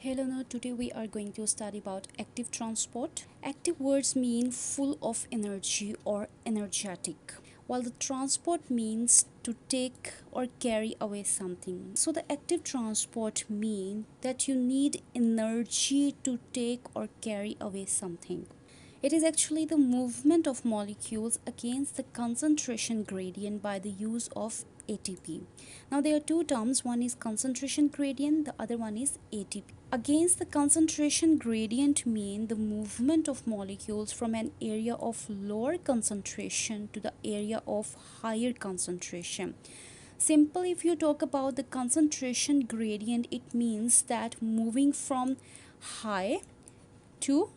Hello, now today we are going to study about active transport. Active words mean full of energy or energetic, while the transport means to take or carry away something. So the active transport mean that you need energy to take or carry away something. It is actually the movement of molecules against the concentration gradient by the use of ATP. Now there are two terms, one is concentration gradient, the other one is ATP. Against the concentration gradient mean the movement of molecules from an area of lower concentration to the area of higher concentration. Simple, if you talk about the concentration gradient, it means that moving from high to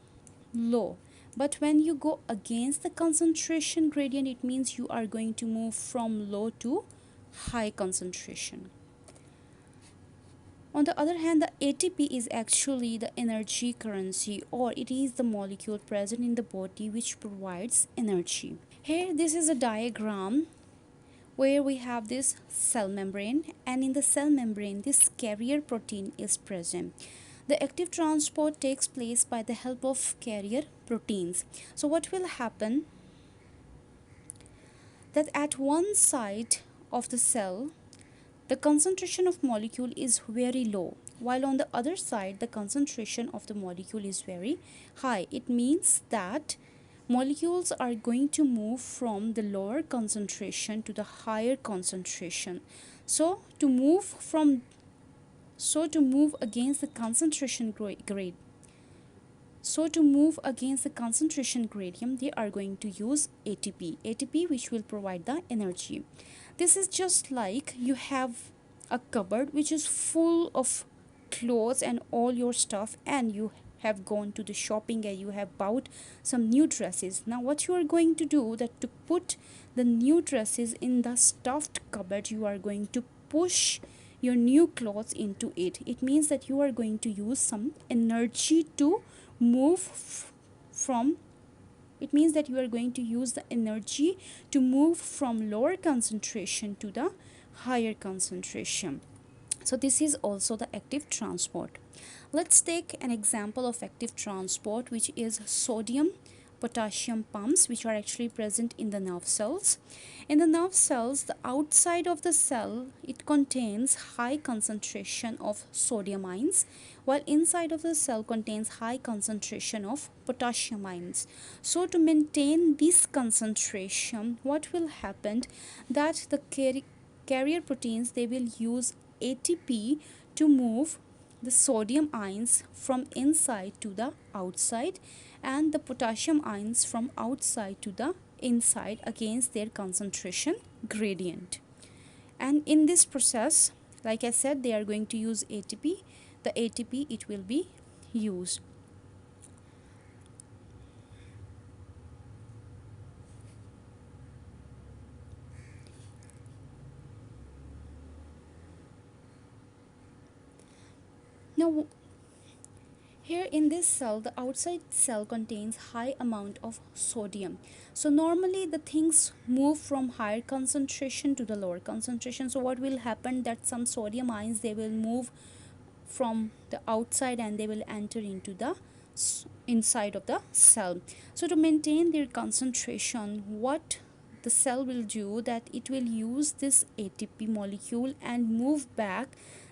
low. But when you go against the concentration gradient, it means you are going to move from low to high concentration. On the other hand, the ATP is actually the energy currency, or it is the molecule present in the body which provides energy. Here this is a diagram where we have this cell membrane, and in the cell membrane this carrier protein is present. The active transport takes place by the help of carrier proteins. So what will happen that at one side of the cell the concentration of molecule is very low, while on the other side the concentration of the molecule is very high. It means that molecules are going to move from the lower concentration to the higher concentration. So to move against the concentration grade so to move against the concentration gradient, they are going to use ATP which will provide the energy. This is just like you have a cupboard which is full of clothes and all your stuff, and you have gone to the shopping and you have bought some new dresses. Now what you are going to do, that to put the new dresses in the stuffed cupboard, you are going to push your new clothes into it. It means that you are going to use some energy to move from it means that you are going to use the energy to move from lower concentration to the higher concentration. So this is also the active transport. Let's take an example of active transport, which is sodium potassium pumps, which are actually present in the nerve cells. In the nerve cells, the outside of the cell, it contains high concentration of sodium ions, while inside of the cell contains high concentration of potassium ions. So to maintain this concentration, what will happen, that the carrier proteins, they will use ATP to move the sodium ions from inside to the outside and the potassium ions from outside to the inside against their concentration gradient. And in this process, like I said, they are going to use ATP. The ATP, it will be used. Now here in this cell, the outside cell contains high amount of sodium. So normally the things move from higher concentration to the lower concentration. So what will happen, that some sodium ions, they will move from the outside and they will enter into the inside of the cell. So to maintain their concentration, what the cell will do, that it will use this ATP molecule and move back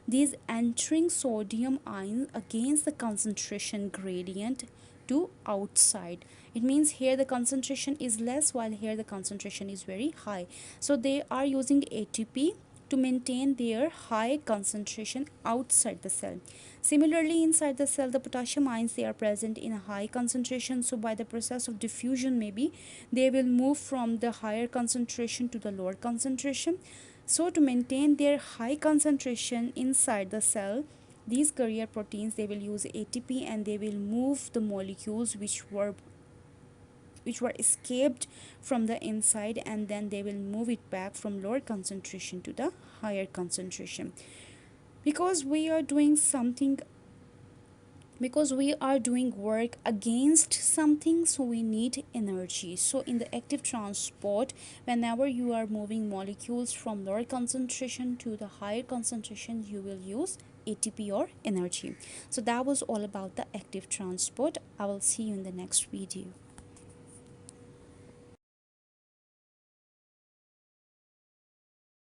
these entering sodium ions against the concentration gradient to outside. It means here the concentration is less, while here the concentration is very high. So they are using ATP to maintain their high concentration outside the cell. Similarly, inside the cell, the potassium ions, they are present in a high concentration. So by the process of diffusion, maybe they will move from the higher concentration to the lower concentration. So to maintain their high concentration inside the cell, these carrier proteins, they will use ATP and they will move the molecules which were escaped from the inside, and then they will move it back from lower concentration to the higher concentration. Because we are doing something because we are doing work against something, so we need energy. So in the active transport, whenever you are moving molecules from lower concentration to the higher concentration, you will use ATP or energy. So that was all about the active transport. I will see you in the next video.